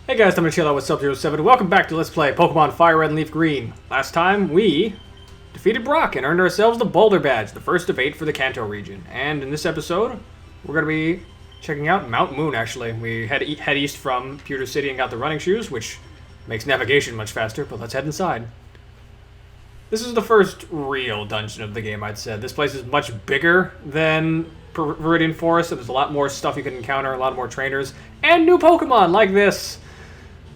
Hey guys, I'm Chilla with Sub-07. Welcome back to Let's Play Pokemon FireRed and LeafGreen. Last time, we defeated Brock and earned ourselves the Boulder Badge, the first of 8 for the Kanto region. And in this episode, we're going to be checking out Mount Moon, actually. We head east from Pewter City and got the running shoes, which makes navigation much faster, but let's head inside. This is the first real dungeon of the game, I'd say. This place is much bigger than Viridian Forest, so there's a lot more stuff you can encounter, a lot more trainers, and new Pokemon like this.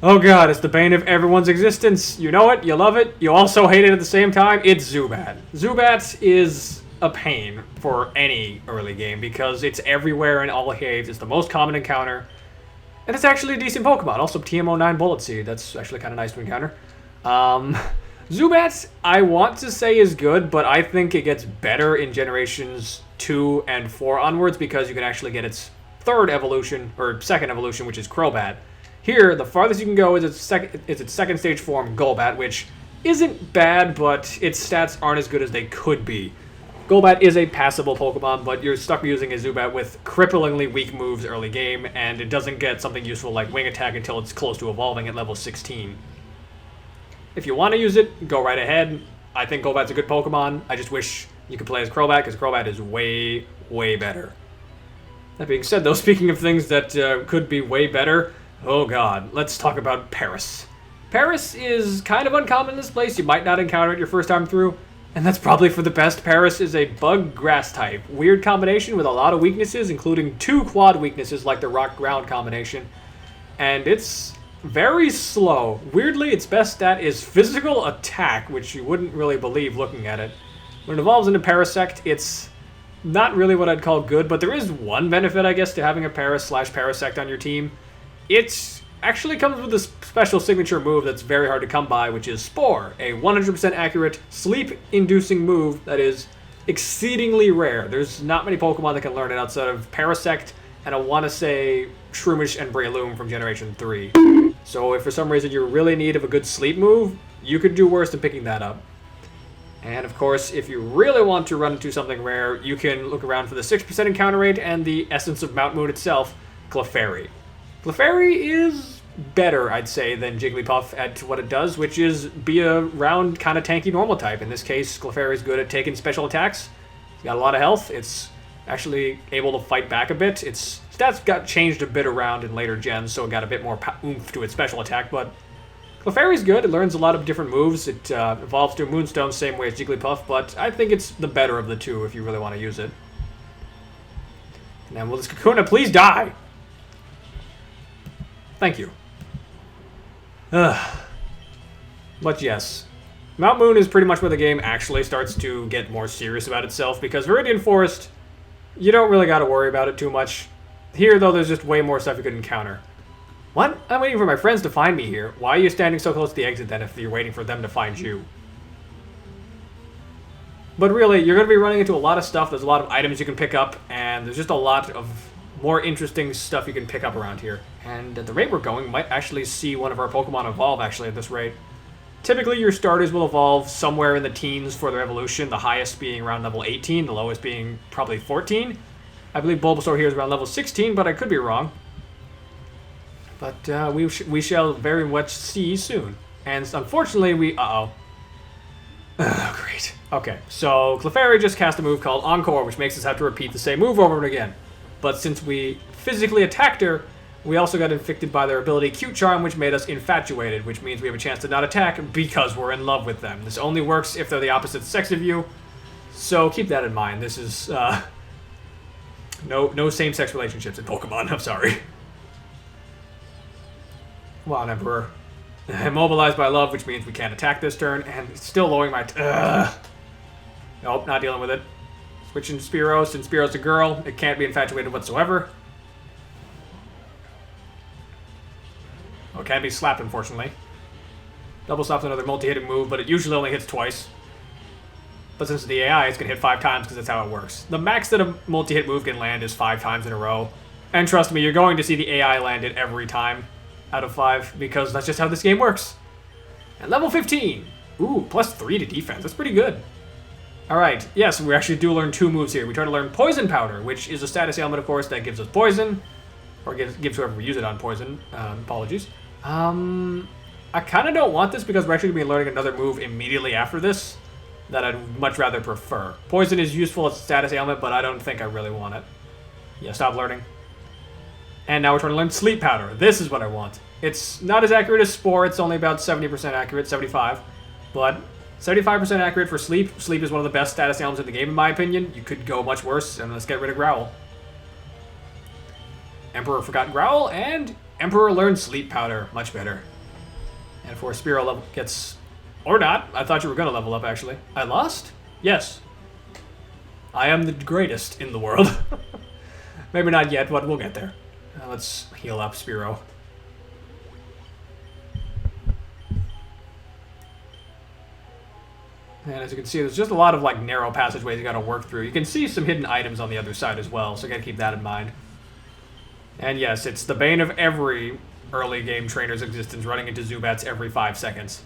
Oh god, it's the bane of everyone's existence. You know it, you love it, you also hate it at the same time. It's Zubat. Zubat is a pain for any early game because it's everywhere in all caves. It's the most common encounter. And it's actually a decent Pokemon. Also, TM09 Bullet Seed. That's actually kind of nice to encounter. Zubat, I want to say is good, but I think it gets better in generations 2 and 4 onwards because you can actually get its third evolution, or second evolution, which is Crobat. Here, the farthest you can go is its second stage form, Golbat, which isn't bad, but its stats aren't as good as they could be. Golbat is a passable Pokemon, but you're stuck using a Zubat with cripplingly weak moves early game, and it doesn't get something useful like Wing Attack until it's close to evolving at level 16. If you want to use it, go right ahead. I think Golbat's a good Pokemon. I just wish you could play as Crobat, because Crobat is way, way better. That being said, though, speaking of things that could be way better, oh god, let's talk about Paris. Paris is kind of uncommon in this place. You might not encounter it your first time through, and that's probably for the best. Paris is a bug grass type. Weird combination with a lot of weaknesses, including 2 quad weaknesses like the rock ground combination. And it's very slow. Weirdly, its best stat is physical attack, which you wouldn't really believe looking at it. When it evolves into Parasect, it's not really what I'd call good, but there is one benefit, I guess, to having a Paras/Parasect on your team. It actually comes with a special signature move that's very hard to come by, which is Spore, a 100% accurate sleep-inducing move that is exceedingly rare. There's not many Pokemon that can learn it outside of Parasect, and I want to say Shroomish and Breloom from Generation 3. So if for some reason you're really in need of a good sleep move, you could do worse than picking that up. And of course, if you really want to run into something rare, you can look around for the 6% encounter rate and the essence of Mount Moon itself, Clefairy. Clefairy is better, I'd say, than Jigglypuff at what it does, which is be a round, kind of tanky normal type. In this case, Clefairy is good at taking special attacks. It's got a lot of health. It's actually able to fight back a bit. Its stats got changed a bit around in later gens, so it got a bit more oomph to its special attack, but Clefairy's good. It learns a lot of different moves. It evolves to a Moonstone same way as Jigglypuff, but I think it's the better of the two if you really want to use it. And then will this Kakuna please die? Thank you. But yes, Mount Moon is pretty much where the game actually starts to get more serious about itself, because Viridian Forest, you don't really got to worry about it too much. Here, though, there's just way more stuff you could encounter. What? I'm waiting for my friends to find me here. Why are you standing so close to the exit then if you're waiting for them to find you? But really, you're going to be running into a lot of stuff. There's a lot of items you can pick up, and there's just a lot of more interesting stuff you can pick up around here. And at the rate we're going, we might actually see one of our Pokemon evolve, actually, at this rate. Typically, your starters will evolve somewhere in the teens for their evolution, the highest being around level 18, the lowest being probably 14. I believe Bulbasaur here is around level 16, but I could be wrong. But we shall very much see soon. And unfortunately, Uh-oh. Oh, great. Okay, so Clefairy just cast a move called Encore, which makes us have to repeat the same move over and again. But since we physically attacked her, we also got infected by their ability Cute Charm, which made us infatuated, which means we have a chance to not attack because we're in love with them. This only works if they're the opposite sex of you, so keep that in mind. This is, no same-sex relationships in Pokemon, I'm sorry. Well, Emperor. Immobilized by love, which means we can't attack this turn, and it's still lowering my... Nope, not dealing with it. Switching to Spearow. Since Spearow's a girl, it can't be infatuated whatsoever. Oh, it can be slapped, unfortunately. Double Slap's another multi-hitting move, but it usually only hits twice. But since it's the AI, it's going to hit 5 times because that's how it works. The max that a multi-hit move can land is 5 times in a row. And trust me, you're going to see the AI land it every time out of 5, because that's just how this game works. And level 15! Ooh, plus 3 to defense. That's pretty good. Alright, yes, we actually do learn 2 moves here. We try to learn Poison Powder, which is a status ailment, of course, that gives us poison. Or gives whoever we use it on poison. Apologies. I kind of don't want this because we're actually going to be learning another move immediately after this that I'd much rather prefer. Poison is useful as a status ailment, but I don't think I really want it. Yeah, stop learning. And now we're trying to learn Sleep Powder. This is what I want. It's not as accurate as Spore. It's only about 70% accurate, 75. But 75% accurate for Sleep. Sleep is one of the best status ailments in the game, in my opinion. You could go much worse, and let's get rid of Growl. Emperor forgot Growl, and Emperor learned Sleep Powder. Much better. And for Spearow level gets... Or not. I thought you were going to level up, actually. I lost? Yes. I am the greatest in the world. Maybe not yet, but we'll get there. Let's heal up Spearow. And as you can see, there's just a lot of like narrow passageways you gotta work through. You can see some hidden items on the other side as well, so you gotta keep that in mind. And yes, it's the bane of every early game trainer's existence, running into Zubats every 5 seconds.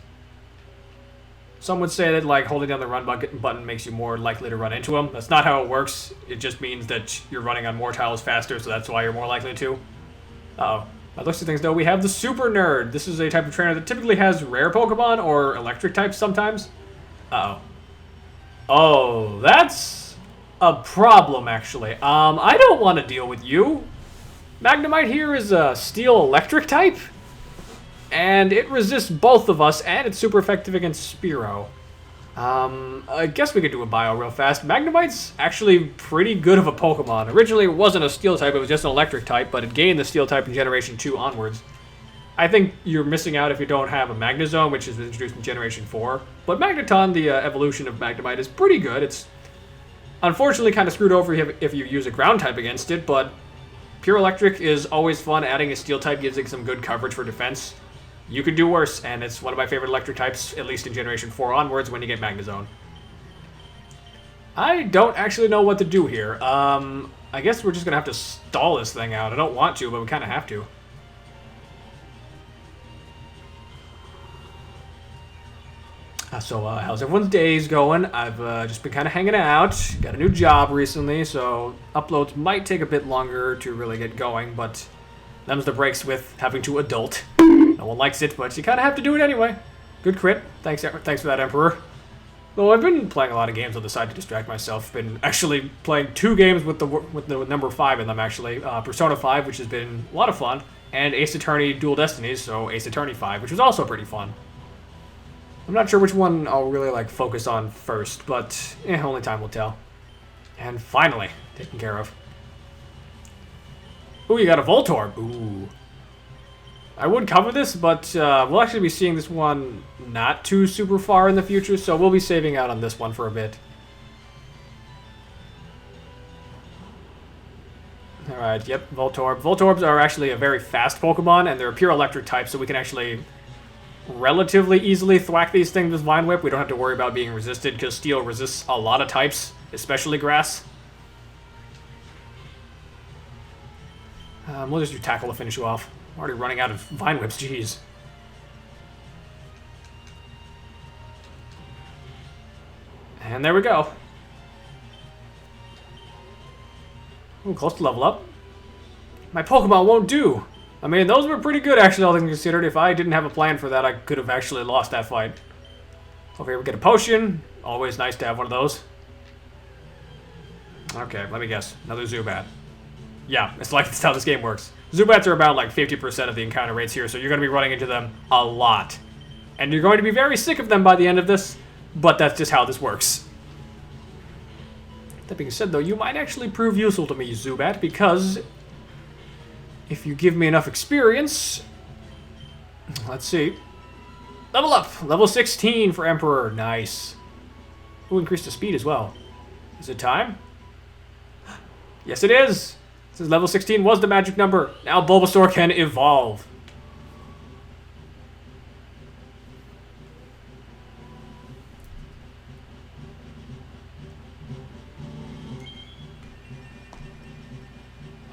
Some would say that like holding down the run button makes you more likely to run into them. That's not how it works. It just means that you're running on more tiles faster, so that's why you're more likely to. Uh-oh. By the looks of things, though, we have the Super Nerd. This is a type of trainer that typically has rare Pokemon or electric types sometimes. Uh-oh. Oh, that's a problem, actually. I don't want to deal with you. Magnemite here is a Steel-Electric type. And it resists both of us, and it's super effective against Spearow. I guess we could do a bio real fast. Magnemite's actually pretty good of a Pokemon. Originally, it wasn't a Steel type, it was just an Electric type, but it gained the Steel type in Generation 2 onwards. I think you're missing out if you don't have a Magnezone, which is introduced in Generation 4. But Magneton, the evolution of Magnemite, is pretty good. It's unfortunately kind of screwed over if you use a Ground type against it, but Pure Electric is always fun. Adding a Steel type gives it some good coverage for defense. You could do worse, and it's one of my favorite electric types, at least in Generation 4 onwards, when you get Magnezone. I don't actually know what to do here. I guess we're just going to have to stall this thing out. I don't want to, but we kind of have to. So, how's everyone's days going? I've just been kind of hanging out. Got a new job recently, so uploads might take a bit longer to really get going, but them's the breaks with having to adult. No one likes it, but you kind of have to do it anyway. Good crit. Thanks for that, Emperor. Though I've been playing a lot of games on the side to distract myself. Been actually playing 2 games with the number 5 in them, actually. Persona 5, which has been a lot of fun, and Ace Attorney Dual Destinies, so Ace Attorney 5, which was also pretty fun. I'm not sure which one I'll really like focus on first, but only time will tell. And finally, taken care of. Ooh, you got a Voltorb. Ooh. I would cover this, but we'll actually be seeing this one not too super far in the future, so we'll be saving out on this one for a bit. Alright, yep, Voltorb. Voltorbs are actually a very fast Pokemon, and they're a pure electric type, so we can actually relatively easily thwack these things with Vine Whip. We don't have to worry about being resisted, because Steel resists a lot of types, especially Grass. We'll just do Tackle to finish you off. I'm already running out of Vine Whips, jeez. And there we go. Ooh, close to level up. My Pokemon won't do. I mean, those were pretty good, actually, all things considered. If I didn't have a plan for that, I could have actually lost that fight. Over here we get a potion. Always nice to have one of those. Okay, let me guess. Another Zubat. Yeah, it's like that's how this game works. Zubats are about like 50% of the encounter rates here, so you're going to be running into them a lot. And you're going to be very sick of them by the end of this, but that's just how this works. That being said, though, you might actually prove useful to me, Zubat, because if you give me enough experience... Let's see. Level up! Level 16 for Emperor. Nice. Ooh, increased the speed as well. Is it time? Yes, it is! Since level 16 was the magic number, now Bulbasaur can evolve.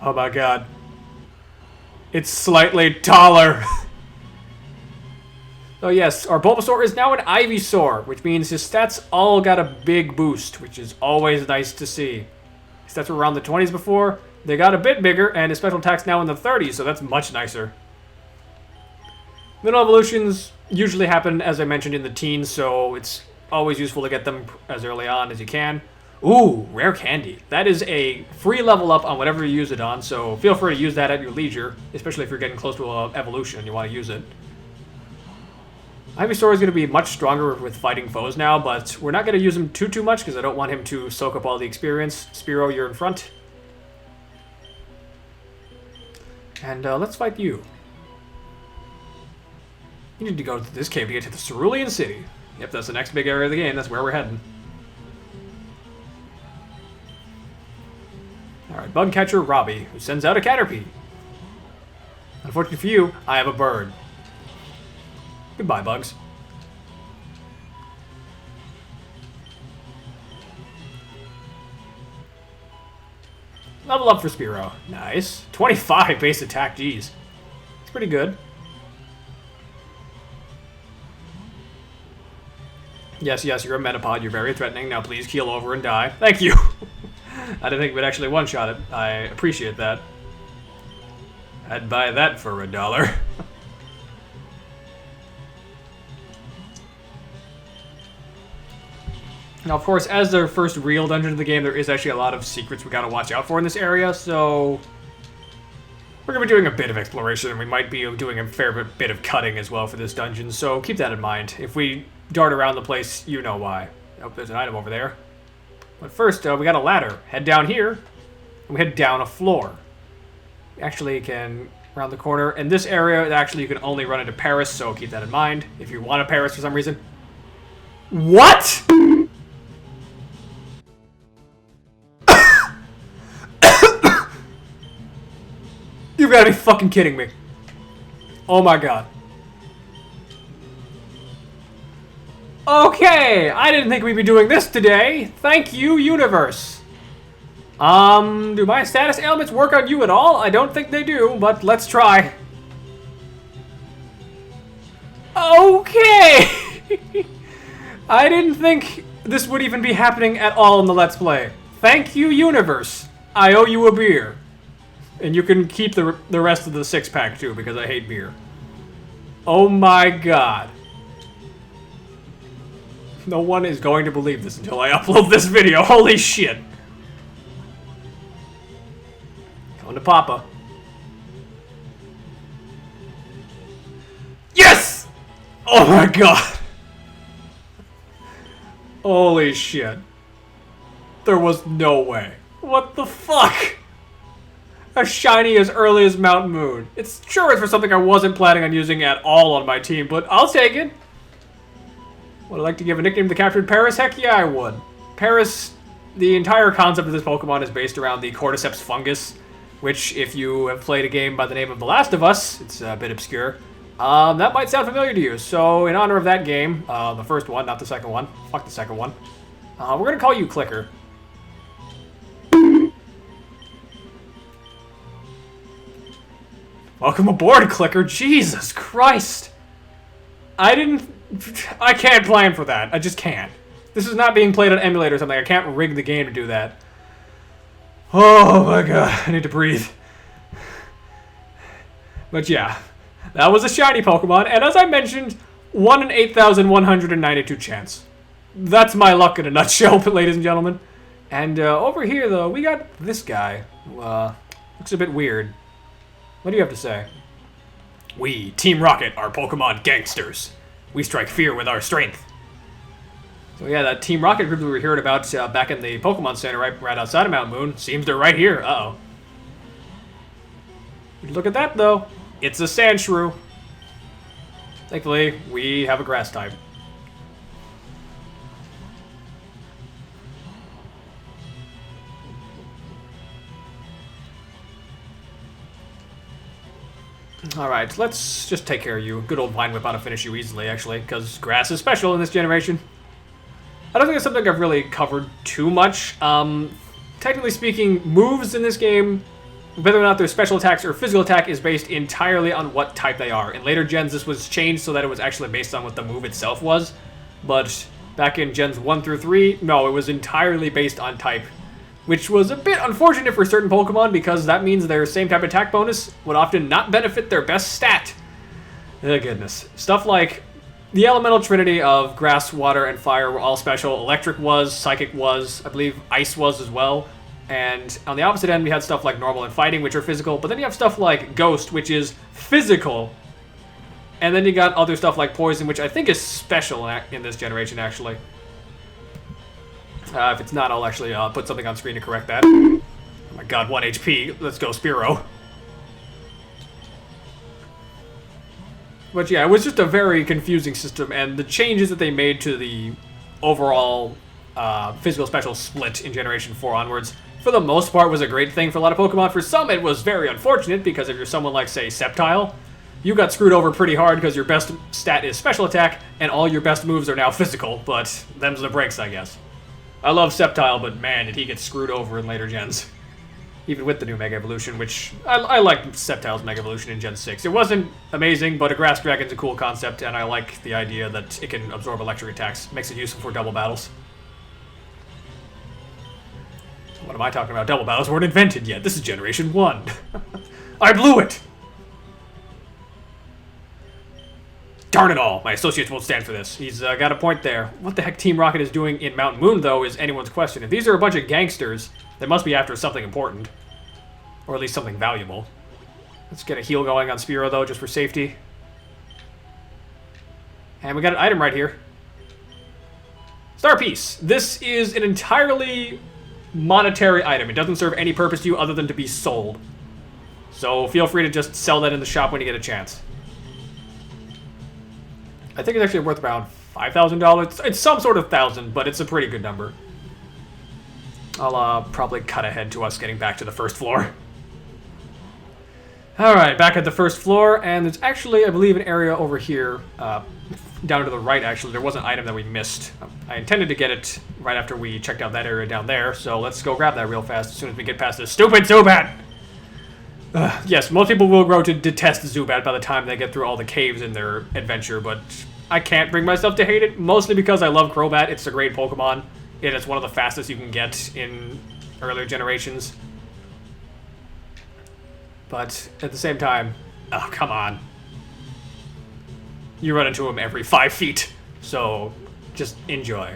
Oh my god. It's slightly taller. Oh yes, our Bulbasaur is now an Ivysaur, which means his stats all got a big boost, which is always nice to see. His stats were around the 20s before. They got a bit bigger, and his special attack's now in the 30s, so that's much nicer. Middle evolutions usually happen, as I mentioned, in the teens, so it's always useful to get them as early on as you can. Ooh, rare candy. That is a free level up on whatever you use it on, so feel free to use that at your leisure, especially if you're getting close to an evolution and you want to use it. Ivysaur is going to be much stronger with fighting foes now, but we're not going to use him too much because I don't want him to soak up all the experience. Spearow, you're in front. And let's fight you. You need to go to this cave to get to the Cerulean City. Yep, that's the next big area of the game. That's where we're heading. Alright, Bug Catcher Robbie, who sends out a Caterpie. Unfortunately for you, I have a bird. Goodbye, bugs. Level up for Spearow. Nice. 25 base attack, jeez. It's pretty good. Yes, you're a Metapod. You're very threatening. Now please keel over and die. Thank you. I didn't think we'd actually one-shot it. I appreciate that. I'd buy that for $1. Now, of course, as the first real dungeon of the game, there is actually a lot of secrets we gotta watch out for in this area, so we're gonna be doing a bit of exploration, and we might be doing a fair bit of cutting as well for this dungeon, so keep that in mind. If we dart around the place, you know why. Oh, there's an item over there. But first, we got a ladder. Head down here, and we head down a floor. We actually can round the corner. In this area, actually, you can only run into Paris, so keep that in mind if you want a Paris for some reason. What?! You've got to be fucking kidding me. Oh my god. Okay, I didn't think we'd be doing this today. Thank you, universe. Do my status ailments work on you at all? I don't think they do, but let's try. Okay. I didn't think this would even be happening at all in the Let's Play. Thank you, universe. I owe you a beer. And you can keep the rest of the six-pack, too, because I hate beer. Oh my god. No one is going to believe this until I upload this video. Holy shit. Going to Papa. Yes! Oh my god. Holy shit. There was no way. What the fuck? A shiny as early as Mount Moon. It's for something I wasn't planning on using at all on my team, but I'll take it. Would I like to give a nickname to the captured Paris? Heck yeah, I would. Paris, the entire concept of this Pokemon is based around the Cordyceps fungus, which, if you have played a game by the name of The Last of Us, it's a bit obscure, that might sound familiar to you. So, in honor of that game, the first one, not the second one, fuck the second one, we're going to call you Clicker. Welcome aboard, Clicker. Jesus Christ. I can't plan for that. I just can't. This is not being played on emulator or something. I can't rig the game to do that. Oh my god. I need to breathe. But yeah. That was a shiny Pokemon. And as I mentioned, 1 in 8,192 chance. That's my luck in a nutshell, ladies and gentlemen. And over here, though, we got this guy. Who looks a bit weird. What do you have to say? We, Team Rocket, are Pokemon gangsters. We strike fear with our strength. So yeah, that Team Rocket group that we heard about back in the Pokemon Center right outside of Mount Moon seems they're right here. Uh-oh. Look at that, though. It's a Sandshrew. Thankfully, we have a grass type. Alright, let's just take care of you. Good old Vine Whip ought to finish you easily, actually, because grass is special in this generation. I don't think it's something I've really covered too much. Technically speaking, moves in this game, whether or not they're special attacks or physical attack, is based entirely on what type they are. In later gens, this was changed so that it was actually based on what the move itself was. But back in gens 1 through 3, no, it was entirely based on type. Which was a bit unfortunate for certain Pokemon, because that means their same type attack bonus would often not benefit their best stat. Oh, goodness. Stuff like the elemental trinity of grass, water, and fire were all special. Electric was, psychic was, I believe ice was as well. And on the opposite end, we had stuff like normal and fighting, which are physical. But then you have stuff like ghost, which is physical. And then you got other stuff like poison, which I think is special in this generation, actually. If it's not, I'll actually put something on screen to correct that. Oh my god, 1 HP. Let's go, Spearow. But yeah, it was just a very confusing system, and the changes that they made to the overall physical special split in Generation 4 onwards, for the most part, was a great thing for a lot of Pokemon. For some, it was very unfortunate, because if you're someone like, say, Sceptile, you got screwed over pretty hard because your best stat is special attack, and all your best moves are now physical, but them's the breaks, I guess. I love Sceptile, but man, did he get screwed over in later gens. Even with the new Mega Evolution, which I like Sceptile's Mega Evolution in Gen 6. It wasn't amazing, but a Grass Dragon's a cool concept, and I like the idea that it can absorb electric attacks. Makes it useful for double battles. What am I talking about? Double battles weren't invented yet. This is Generation 1. I blew it! Darn it all. My associates won't stand for this. He's got a point there. What the heck Team Rocket is doing in Mount Moon, though, is anyone's question. If these are a bunch of gangsters, they must be after something important. Or at least something valuable. Let's get a heal going on Spearow, though, just for safety. And we got an item right here. Star Piece. This is an entirely monetary item. It doesn't serve any purpose to you other than to be sold. So feel free to just sell that in the shop when you get a chance. I think it's actually worth around $5,000. It's some sort of thousand, but it's a pretty good number. I'll probably cut ahead to us getting back to the first floor. Alright, back at the first floor, and there's actually, I believe, an area over here, down to the right, actually. There was an item that we missed. I intended to get it right after we checked out that area down there, so let's go grab that real fast as soon as we get past this stupid Zubat! Yes, most people will grow to detest Zubat by the time they get through all the caves in their adventure, but I can't bring myself to hate it, mostly because I love Crobat. It's a great Pokemon. It is one of the fastest you can get in earlier generations. But at the same time, oh, come on. You run into him every 5 feet, so just enjoy.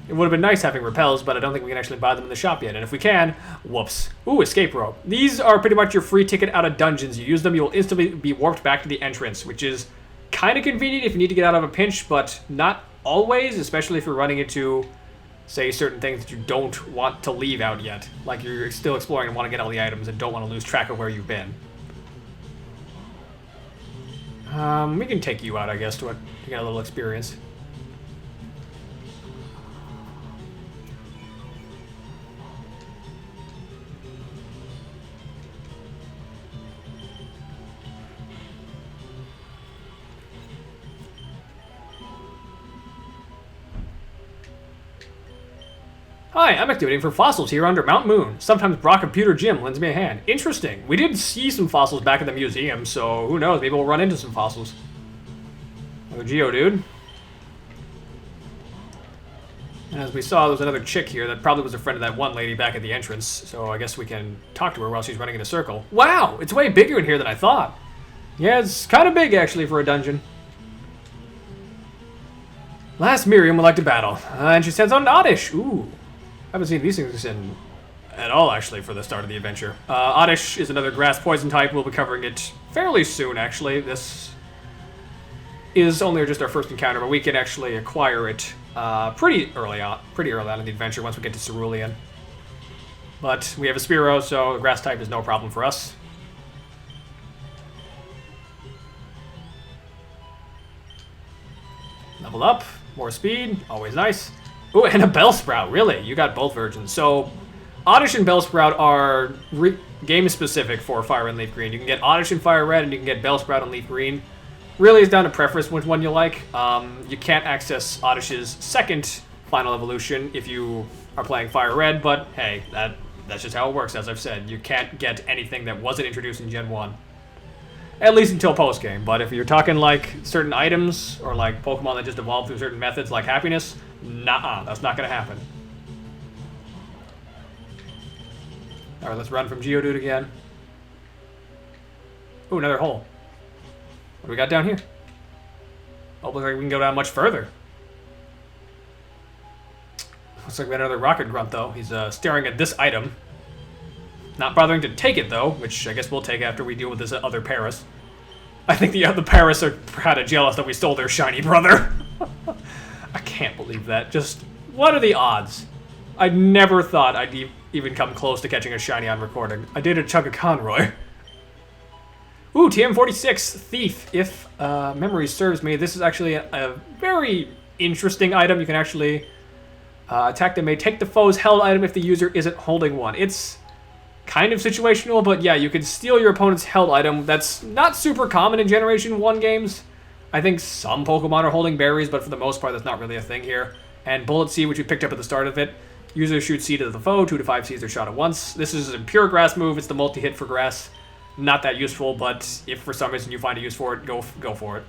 It would have been nice having repels, but I don't think we can actually buy them in the shop yet. And if we can, whoops. Ooh, escape rope. These are pretty much your free ticket out of dungeons. You use them, you'll instantly be warped back to the entrance, which is kind of convenient if you need to get out of a pinch, but not always, especially if you're running into, say, certain things that you don't want to leave out yet. Like you're still exploring and want to get all the items and don't want to lose track of where you've been. We can take you out, I guess, to get a little experience. Hi, I'm activating for fossils here under Mount Moon. Sometimes Brock Computer Gym lends me a hand. Interesting. We did see some fossils back at the museum, so who knows, maybe we'll run into some fossils. Oh, Geodude. And as we saw, there's another chick here that probably was a friend of that one lady back at the entrance, so I guess we can talk to her while she's running in a circle. Wow, it's way bigger in here than I thought. Yeah, it's kind of big, actually, for a dungeon. Last Miriam would like to battle, and she sends on an Oddish. Ooh. I haven't seen these things in at all, actually, for the start of the adventure. Oddish is another grass poison type. We'll be covering it fairly soon, actually. This is only just our first encounter, but we can actually acquire it pretty early on in the adventure once we get to Cerulean. But we have a Spearow, so grass type is no problem for us. Level up, more speed, always nice. Ooh, and a Bellsprout, really? You got both versions. So, Oddish and Bellsprout are game-specific for Fire and Leaf Green. You can get Oddish and FireRed, and you can get Bellsprout and Leaf Green. Really, it's down to preference which one you like. You can't access Oddish's second final evolution if you are playing FireRed, but hey, that's just how it works, as I've said. You can't get anything that wasn't introduced in Gen 1. At least until post-game, but if you're talking like certain items, or like Pokemon that just evolve through certain methods like happiness, nah, that's not gonna happen. Alright, let's run from Geodude again. Ooh, another hole. What do we got down here? Oh, looks like we can go down much further. Looks like we got another rocket grunt, though. He's staring at this item. Not bothering to take it, though, which I guess we'll take after we deal with this other Paris. I think the other Paris are kind of jealous that we stole their shiny brother. I can't believe that. Just, what are the odds? I never thought I'd even come close to catching a shiny on recording. I did a chunk of Conroy. Ooh, TM46, Thief. If memory serves me, this is actually a very interesting item. You can actually attack them. May take the foe's held item if the user isn't holding one. It's kind of situational, but yeah, you can steal your opponent's held item. That's not super common in Generation 1 games. I think some Pokemon are holding berries, but for the most part, that's not really a thing here. And Bullet Seed, which we picked up at the start of it. User shoots seed at the foe. 2 to 5 seeds are shot at once. This is a pure grass move. It's the multi-hit for grass. Not that useful, but if for some reason you find a use for it, go for it.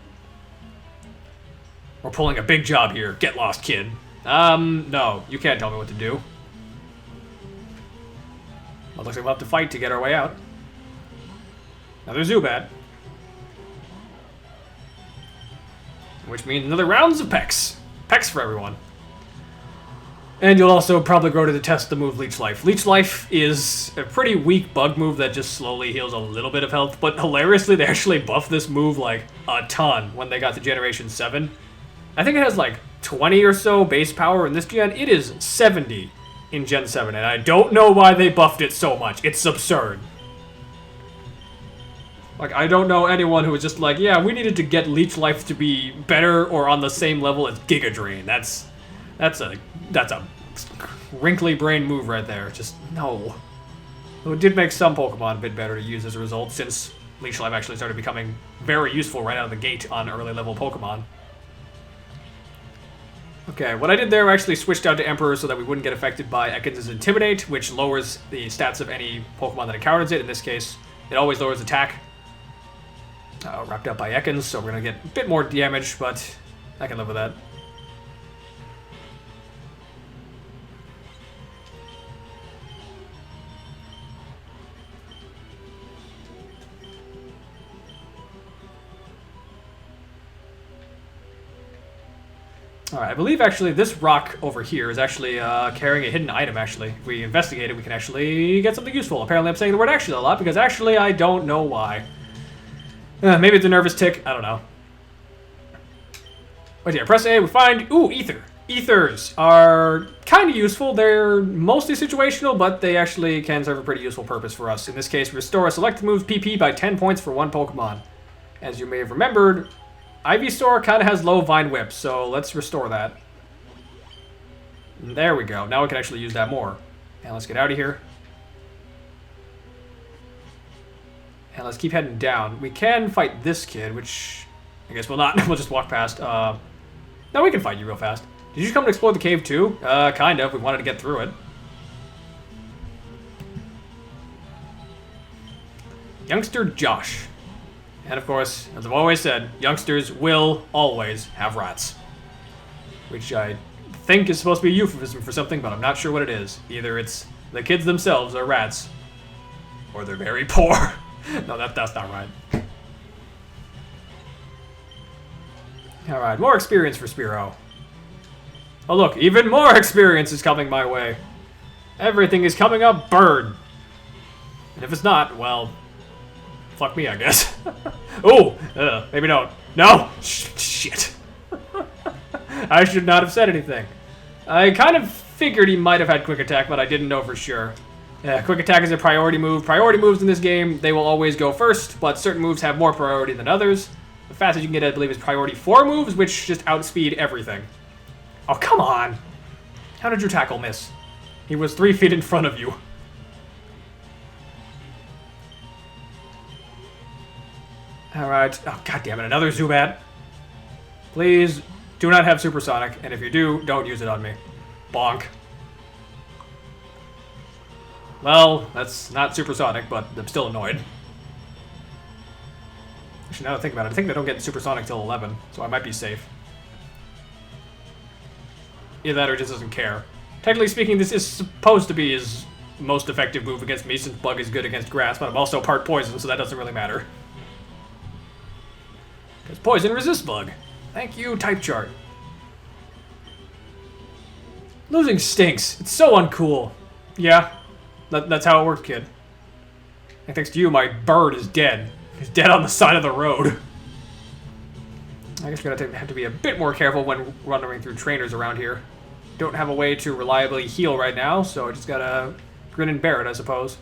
We're pulling a big job here. Get lost, kid. No. You can't tell me what to do. Well, looks like we'll have to fight to get our way out. Another Zubat. Which means another rounds of Pex. Pex for everyone. And you'll also probably grow to detest the move Leech Life. Leech Life is a pretty weak bug move that just slowly heals a little bit of health, but hilariously, they actually buffed this move like a ton when they got to Generation 7. I think it has like 20 or so base power in this gen. It is 70 in Gen 7, and I don't know why they buffed it so much. It's absurd. Like, I don't know anyone who was just like, yeah, we needed to get Leech Life to be better or on the same level as Giga Drain. That's a wrinkly brain move right there. Just, no. Though it did make some Pokemon a bit better to use as a result, since Leech Life actually started becoming very useful right out of the gate on early level Pokemon. Okay, what I did there, I actually switched out to Emperor so that we wouldn't get affected by Ekans' Intimidate, which lowers the stats of any Pokemon that encounters it. In this case, it always lowers attack. Wrapped up by Ekans, so we're going to get a bit more damage, but I can live with that. Alright, I believe actually this rock over here is actually carrying a hidden item, actually. If we investigate it, we can actually get something useful. Apparently I'm saying the word actually a lot, because actually I don't know why. Maybe it's a nervous tick, I don't know. But yeah, press A, we find, ooh, Ether. Ethers are kind of useful. They're mostly situational, but they actually can serve a pretty useful purpose for us. In this case, restore a selected move's PP by 10 points for one Pokemon. As you may have remembered, Ivysaur kind of has low Vine Whip, so let's restore that. There we go. Now we can actually use that more. And let's get out of here. And let's keep heading down. We can fight this kid, which I guess we'll not. We'll just walk past. No, we can fight you real fast. Did you come to explore the cave too? Kind of. We wanted to get through it. Youngster Josh. And of course, as I've always said, youngsters will always have rats. Which I think is supposed to be a euphemism for something, but I'm not sure what it is. Either it's the kids themselves are rats, or they're very poor. No, that's not right. Alright, more experience for Spearow. Oh look, even more experience is coming my way. Everything is coming up bird. And if it's not, well, fuck me, I guess. Oh, maybe don't. No! Shit. I should not have said anything. I kind of figured he might have had Quick Attack, but I didn't know for sure. Yeah, Quick Attack is a priority move. Priority moves in this game, they will always go first, but certain moves have more priority than others. The fastest you can get, I believe, is priority 4 moves, which just outspeed everything. Oh, come on! How did your tackle miss? He was 3 feet in front of you. Alright. Oh, goddammit, another Zubat. Please do not have Supersonic, and if you do, don't use it on me. Bonk. Well, that's not supersonic, but I'm still annoyed. Actually, now that I think about it, I think they don't get supersonic till 11, so I might be safe. Either that or just doesn't care. Technically speaking, this is supposed to be his most effective move against me, since Bug is good against grass, but I'm also part poison, so that doesn't really matter. Because poison resists bug. Thank you, type chart. Losing stinks. It's so uncool. Yeah, that's how it works, kid. And thanks to you, my bird is dead. He's dead on the side of the road. I guess we're gonna have to be a bit more careful when running through trainers around here. Don't have a way to reliably heal right now, so I just gotta grin and bear it, I suppose.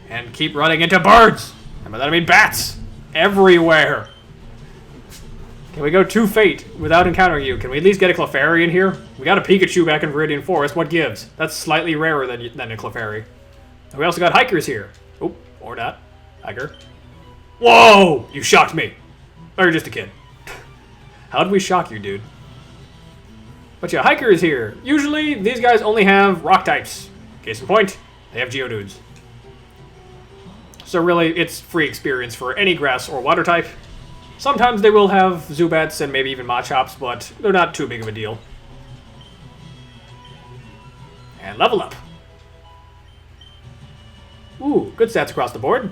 And keep running into birds! And by that I mean bats! Everywhere! Can we go to Fate without encountering you? Can we at least get a Clefairy in here? We got a Pikachu back in Viridian Forest, what gives? That's slightly rarer than a Clefairy. And we also got hikers here. Oh, or not. Hiker. Whoa! You shocked me! Or you're just a kid. How did we shock you, dude? But yeah, hiker is here. Usually, these guys only have rock types. Case in point, they have Geodudes. So really, it's free experience for any grass or water type. Sometimes they will have Zubats and maybe even Machops, but they're not too big of a deal. And level up. Ooh, good stats across the board.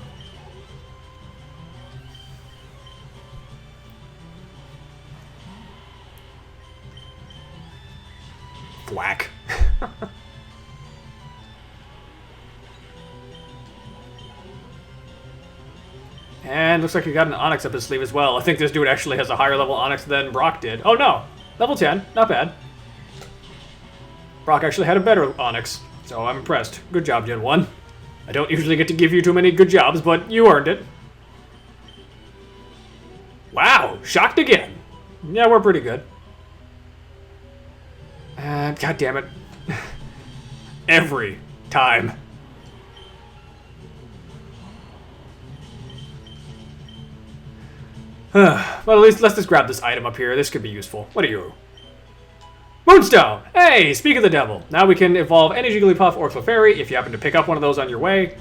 Whack. And looks like he got an Onyx up his sleeve as well. I think this dude actually has a higher level Onyx than Brock did. Oh no, level 10, not bad. Brock actually had a better Onyx, so I'm impressed. Good job, Gen 1. I don't usually get to give you too many good jobs, but you earned it. Wow, shocked again. Yeah, we're pretty good. God damn it. Every time. Well, at least let's just grab this item up here. This could be useful. What are you? Moonstone! Hey, speak of the devil. Now we can evolve any Jigglypuff or Clefairy. If you happen to pick up one of those on your way,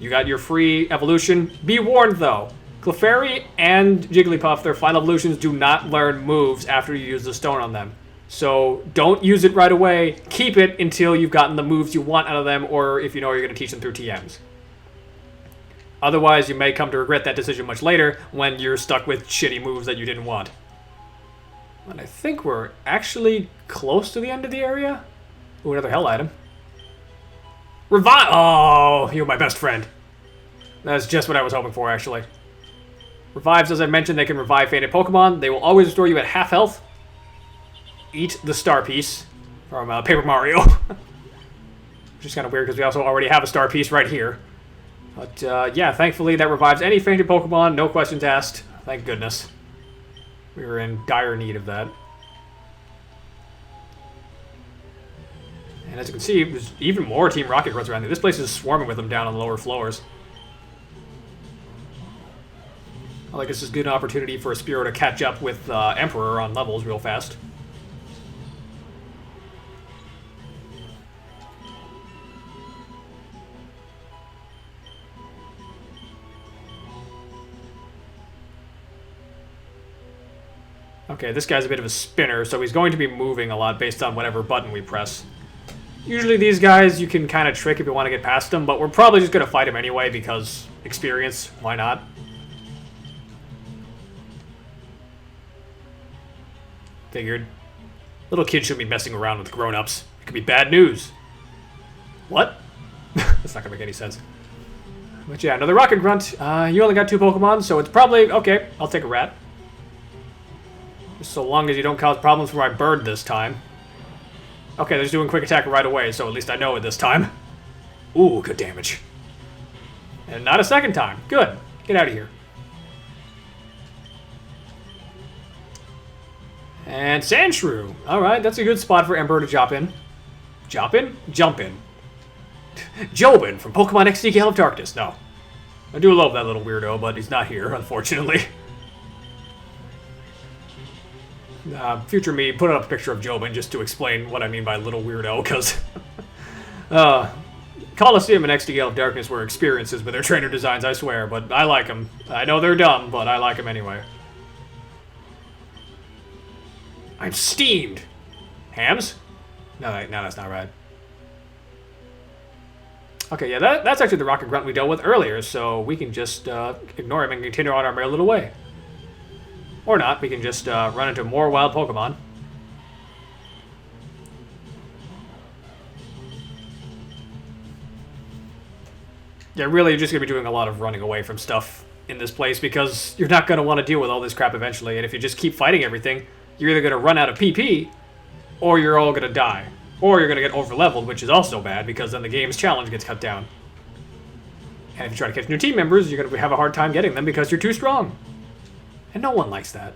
you got your free evolution. Be warned, though. Clefairy and Jigglypuff, their final evolutions, do not learn moves after you use the stone on them. So don't use it right away. Keep it until you've gotten the moves you want out of them, or if you know you're going to teach them through TMs. Otherwise, you may come to regret that decision much later when you're stuck with shitty moves that you didn't want. And I think we're actually close to the end of the area. Ooh, another hell item. Revive! Oh, you're my best friend. That's just what I was hoping for, actually. Revives, as I mentioned, they can revive fainted Pokemon. They will always restore you at half health. Eat the star piece from Paper Mario. Which is kind of weird because we also already have a star piece right here. But yeah, thankfully that revives any fainted Pokemon, no questions asked. Thank goodness. We were in dire need of that. And as you can see, there's even more Team Rocket Grunts around here. This place is swarming with them down on the lower floors. I like this is a good opportunity for a Spearow to catch up with Emperor on levels real fast. Okay, this guy's a bit of a spinner, so he's going to be moving a lot based on whatever button we press. Usually these guys you can kind of trick if you want to get past them, but we're probably just going to fight him anyway because experience, why not? Figured. Little kids shouldn't be messing around with grown-ups. It could be bad news. What? That's not going to make any sense. But yeah, another Rocket Grunt. You only got 2 Pokemon, so it's probably... Okay, I'll take a rat. Just so long as you don't cause problems for my bird this time. Okay, they're just doing quick attack right away, so at least I know it this time. Ooh, good damage. And not a second time. Good. Get out of here. And Sandshrew. Alright, that's a good spot for Emperor to jump in. Jump in? Jump in. Jobin from Pokemon XD Gale of Darkness. No. I do love that little weirdo, but he's not here, unfortunately. Future me, put up a picture of Jobin just to explain what I mean by little weirdo, because... Coliseum and XD Gale of Darkness were experiences with their trainer designs, I swear, but I like them. I know they're dumb, but I like them anyway. I'm steamed! Hams? No, that's not right. Okay, yeah, that's actually the rocket grunt we dealt with earlier, so we can just ignore him and continue on our merry little way. Or not, we can just run into more wild Pokemon. Yeah, really, you're just going to be doing a lot of running away from stuff in this place because you're not going to want to deal with all this crap eventually, and if you just keep fighting everything, you're either going to run out of PP, or you're all going to die. Or you're going to get over-leveled, which is also bad, because then the game's challenge gets cut down. And if you try to catch new team members, you're going to have a hard time getting them because you're too strong. And no one likes that.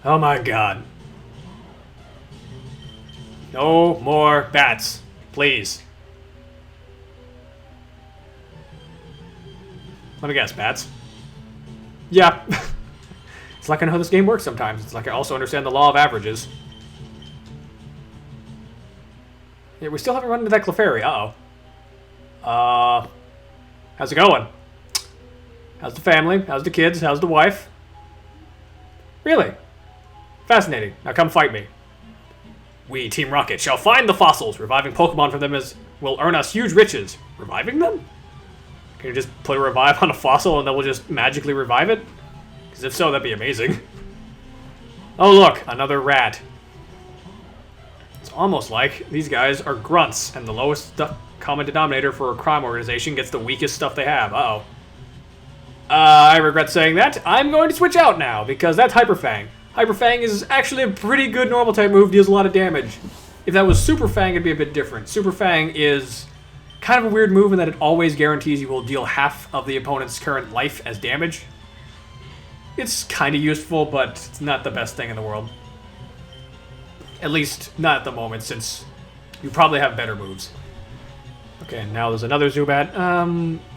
Oh my god. No more bats, please. Let me guess, bats? Yeah. It's like I know how this game works sometimes. It's like I also understand the law of averages. Yeah, we still haven't run into that Clefairy. Uh-oh. How's it going? How's the family? How's the kids? How's the wife? Really? Fascinating. Now come fight me. We, Team Rocket, shall find the fossils. Reviving Pokemon from them will earn us huge riches. Reviving them? Can you just put a revive on a fossil and then we'll just magically revive it? Because if so, that'd be amazing. Oh look, another rat. It's almost like these guys are grunts, and the lowest common denominator for a crime organization gets the weakest stuff they have. Uh-oh. I regret saying that. I'm going to switch out now, because that's Hyper Fang. Hyper Fang is actually a pretty good normal type move, deals a lot of damage. If that was Super Fang, it'd be a bit different. Super Fang is kind of a weird move in that it always guarantees you will deal half of the opponent's current life as damage. It's kind of useful, but it's not the best thing in the world. At least, not at the moment, since you probably have better moves. Okay, now there's another Zubat.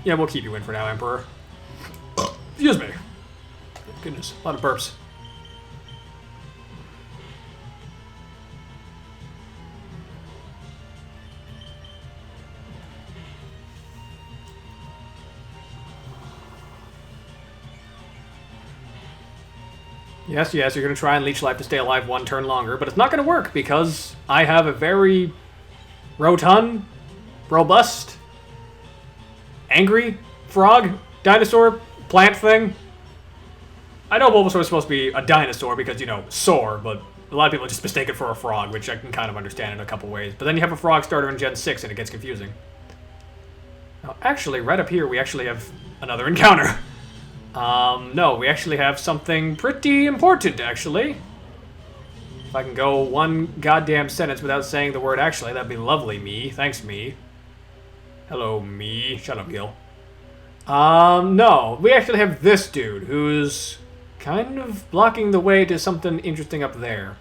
Yeah, we'll keep you in for now, Emperor. Excuse me. Goodness, a lot of burps. Yes, you're going to try and leech life to stay alive one turn longer, but it's not going to work because I have a very rotund, robust, angry frog, dinosaur, plant thing. I know Bulbasaur is supposed to be a dinosaur because, you know, soar, but a lot of people just mistake it for a frog, which I can kind of understand in a couple ways. But then you have a frog starter in Gen 6 and it gets confusing. Now, actually, right up here, we actually have another encounter. No, we actually have something pretty important, actually. If I can go one goddamn sentence without saying the word actually, that'd be lovely, me. Thanks, me. Hello, me. Shut up, Gil. No, we actually have this dude, who's kind of blocking the way to something interesting up there.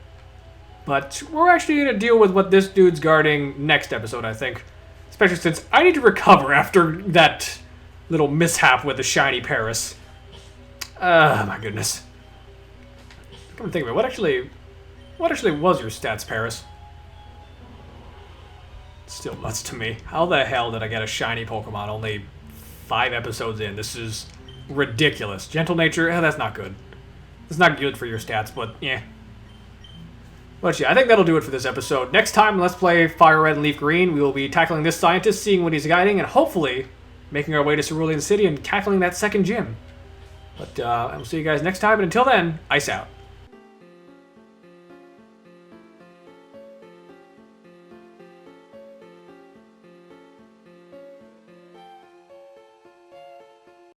But we're actually going to deal with what this dude's guarding next episode, I think. Especially since I need to recover after that little mishap with the shiny Paris. My goodness. Come to think of it, what actually was your stats, Paris? Still nuts to me. How the hell did I get a shiny Pokemon only 5 episodes in? This is ridiculous. Gentle Nature, that's not good. It's not good for your stats, but yeah. But yeah, I think that'll do it for this episode. Next time, let's play FireRed and LeafGreen. We will be tackling this scientist, seeing what he's guiding, and hopefully making our way to Cerulean City and tackling that second gym. But I will see you guys next time, and until then, ice out.